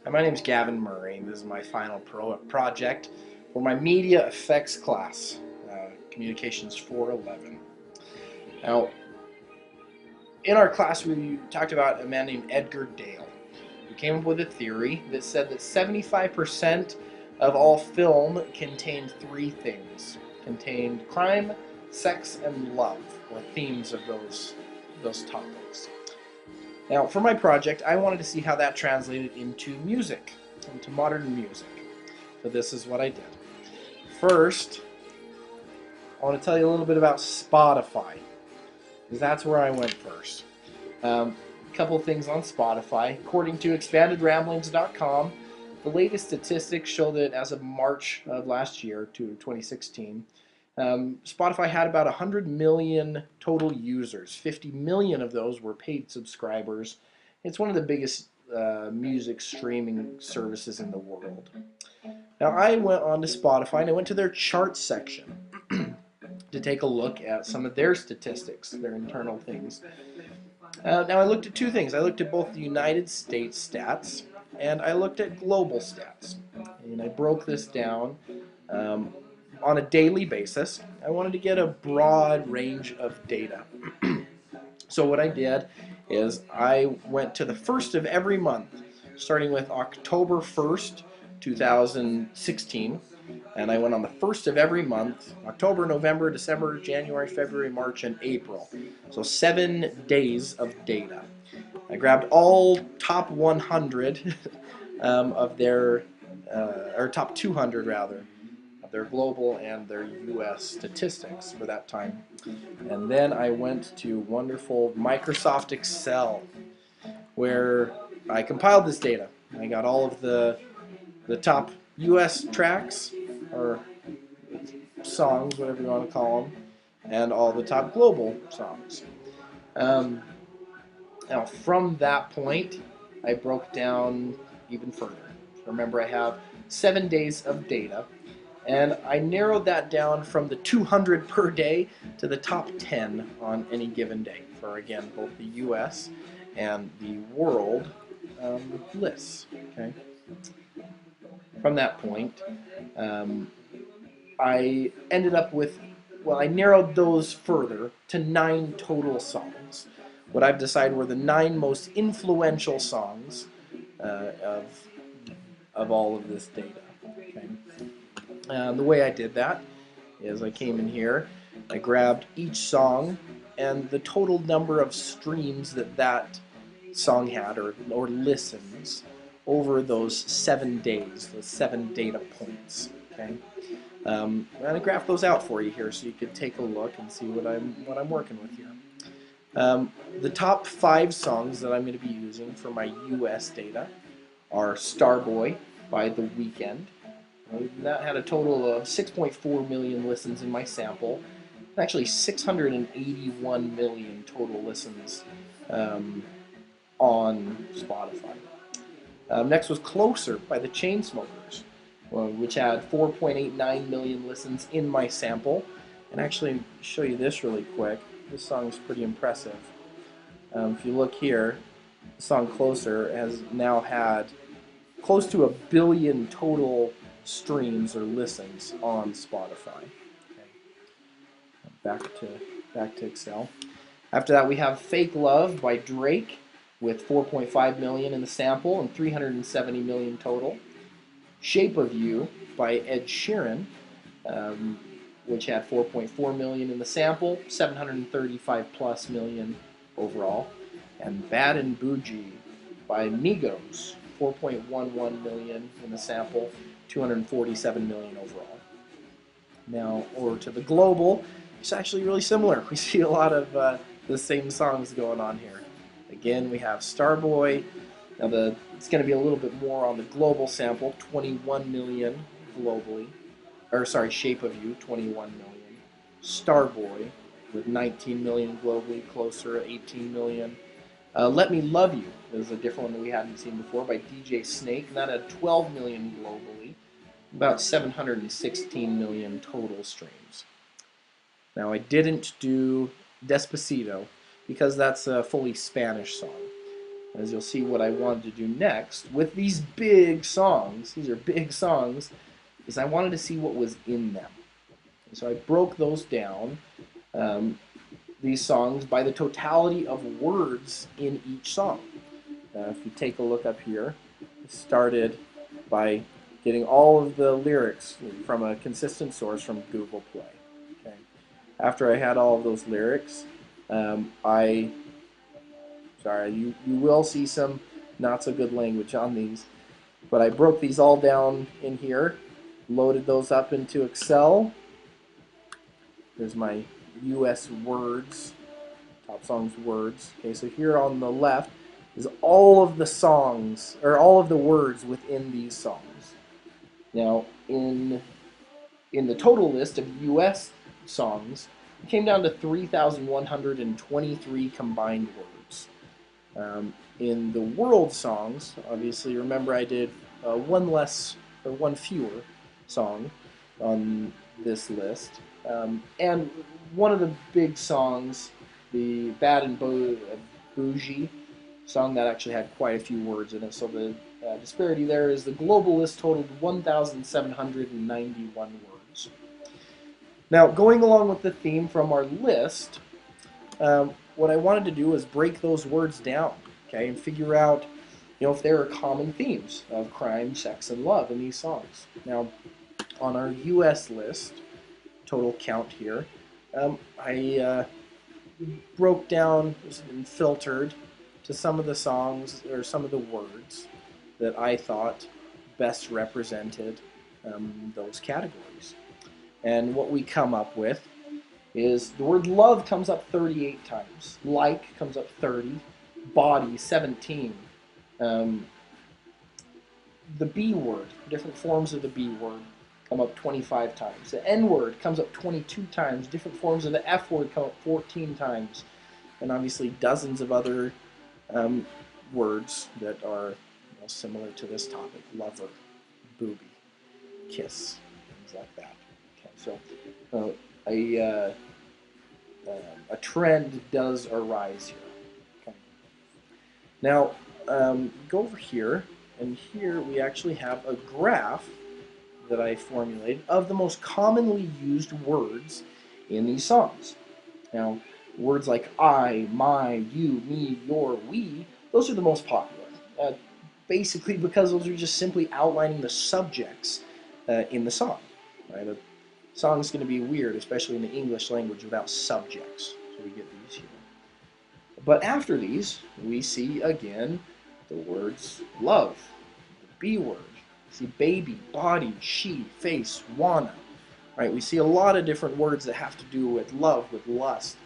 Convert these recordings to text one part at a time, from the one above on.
Hi, my name is Gavin Murray, and this is my final project for my media effects class, Communications 411. Now, in our class, we talked about a man named Edgar Dale, who came up with a theory that said that 75% of all film contained three things: contained crime, sex, and love, or themes of those topics. Now, for my project, I wanted to see how that translated into music, into modern music. So this is what I did. First, I want to tell you a little bit about Spotify, because that's where I went first. A couple things on Spotify. According to expandedramblings.com, the latest statistics show that as of March of last year to 2016, Spotify had about 100 million total users. 50 million of those were paid subscribers. It's one of the biggest music streaming services in the world. Now, I went on to Spotify and I went to their charts section to take a look at some of their statistics, their internal things. Now, I looked at two things. I looked at both the United States stats and I looked at global stats. And I broke this down um, on a daily basis. I wanted to get a broad range of data. So what I did is I went to the first of every month, starting with October 1st, 2016, and I went on the first of every month: October, November, December, January, February, March, and April. So 7 days of data. I grabbed all top 100 of their, or top 200 rather, of their global and their US statistics for that time. And then I went to wonderful Microsoft Excel, where I compiled this data. I got all of the top US tracks, or songs, whatever you want to call them, and all the top global songs. Um, Now, from that point, I broke down even further. Remember, I have 7 days of data, and I narrowed that down from the 200 per day to the top 10 on any given day for, again, both the US and the world lists. Okay. From that point, um, I ended up with, well, I narrowed those further to 9 total songs. What I've decided were the 9 most influential songs uh, of, of all of this data. Okay. The way I did that is I came in here, I grabbed each song and the total number of streams that that song had, or listens, over those 7 days, those 7 data points. Okay. And I graphed those out for you here so you could take a look and see what I'm working with here. The top 5 songs that I'm going to be using for my US data are Starboy by The Weeknd. That had a total of 6.4 million listens in my sample. Actually, 681 million total listens um, on Spotify. Next was Closer by the Chainsmokers, which had 4.89 million listens in my sample. And actually, show you this really quick. This song is pretty impressive. If you look here, the song Closer has now had close to 1 billion total streams or listens on Spotify. Okay. Back to back to Excel. After that, we have Fake Love by Drake with 4.5 million in the sample and 370 million total. Shape of You by Ed Sheeran, which had 4.4 million in the sample, 735 plus million overall. And Bad and Bougie by Migos, 4.11 million in the sample, 247 million overall. Now, over to the global, it's actually really similar. We see a lot of the same songs going on here. Again, we have Starboy. Now, it's going to be a little bit more on the global sample, 21 million globally. Or, sorry, Shape of You, 21 million. Starboy with 19 million globally, Closer, 18 million. Let Me Love You is a different one that we hadn't seen before by DJ Snake, and that had 12 million globally, about 716 million total streams. Now, I didn't do Despacito because that's a fully Spanish song. as you'll see what I wanted to do next with these big songs, these are big songs, is I wanted to see what was in them. So I broke those down, um, these songs, by the totality of words in each song. If you take a look up here, it started by getting all of the lyrics from a consistent source from Google Play. Okay. After I had all of those lyrics, you will see some not so good language on these, but I broke these all down in here, loaded those up into Excel. There's my US words, top songs words. Okay, so here on the left is all of the songs, or all of the words within these songs. Now, in the total list of US songs, it came down to 3,123 combined words. In the world songs, obviously, remember I did one less or one fewer song on this list. And one of the big songs, the Bad and Bougie song, that actually had quite a few words in it. So the disparity there is the global list totaled 1,791 words. Now, going along with the theme from our list, what I wanted to do was break those words down, okay, and figure out, if there are common themes of crime, sex, and love in these songs. Now, on our U.S. list, total count here, I broke down and filtered to some of the songs or some of the words that I thought best represented those categories. And what we come up with is the word love comes up 38 times, like comes up 30, body 17. The B word, different forms of the B word, come up 25 times. The N word comes up 22 times. Different forms of the F word come up 14 times. And obviously dozens of other words that are similar to this topic: lover, booby, kiss, things like that. Okay, so a trend does arise here. Okay. Now, go over here, and here we actually have a graph that I formulated of the most commonly used words in these songs. Now, words like I, my, you, me, your, we, those are the most popular. Basically because those are just simply outlining the subjects in the song. Right? A song is going to be weird, especially in the English language, without subjects. So we get these here. But after these, we see again the words love, the B word. We see baby, body, she, face, wanna. Right? We see a lot of different words that have to do with love, with lust,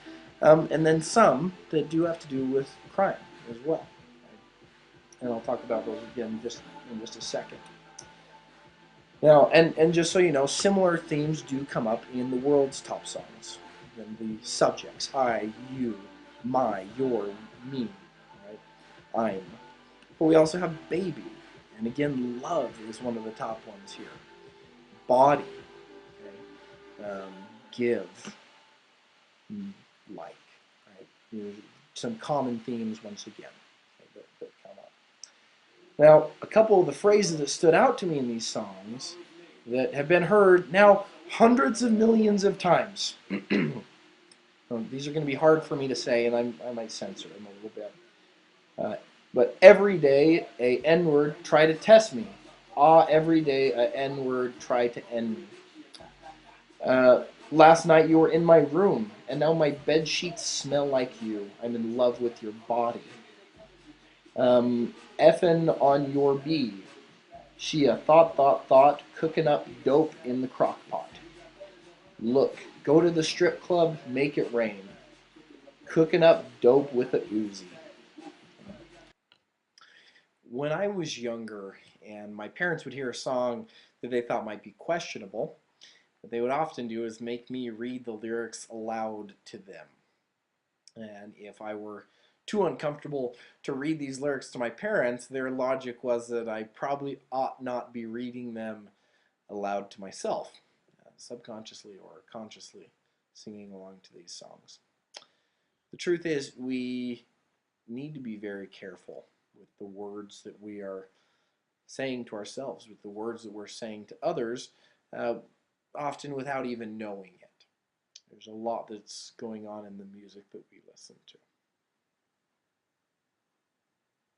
and then some that do have to do with crime as well. And I'll talk about those again in just a second. Now, and just so you know, similar themes do come up in the world's top songs. And the subjects: I, you, my, your, me, right? I'm. But we also have baby, and again, love is one of the top ones here. Body, okay? Give, like, right? Some common themes once again that come up. Now, a couple of the phrases that stood out to me in these songs that have been heard now hundreds of millions of times. These are going to be hard for me to say, and I might censor them a little bit. But every day, a N-word try to test me. Every day, a N-word try to end me. Last night you were in my room, and now my bed sheets smell like you. I'm in love with your body. Effin' on your bee. She a thought, cooking up dope in the crock pot. Look, go to the strip club, make it rain. Cooking up dope with a Uzi. When I was younger and my parents would hear a song that they thought might be questionable, what they would often do is make me read the lyrics aloud to them. And if I were too uncomfortable to read these lyrics to my parents, their logic was that I probably ought not be reading them aloud to myself, subconsciously or consciously singing along to these songs. The truth is, we need to be very careful with the words that we are saying to ourselves, with the words that we're saying to others, often without even knowing it. There's a lot that's going on in the music that we listen to.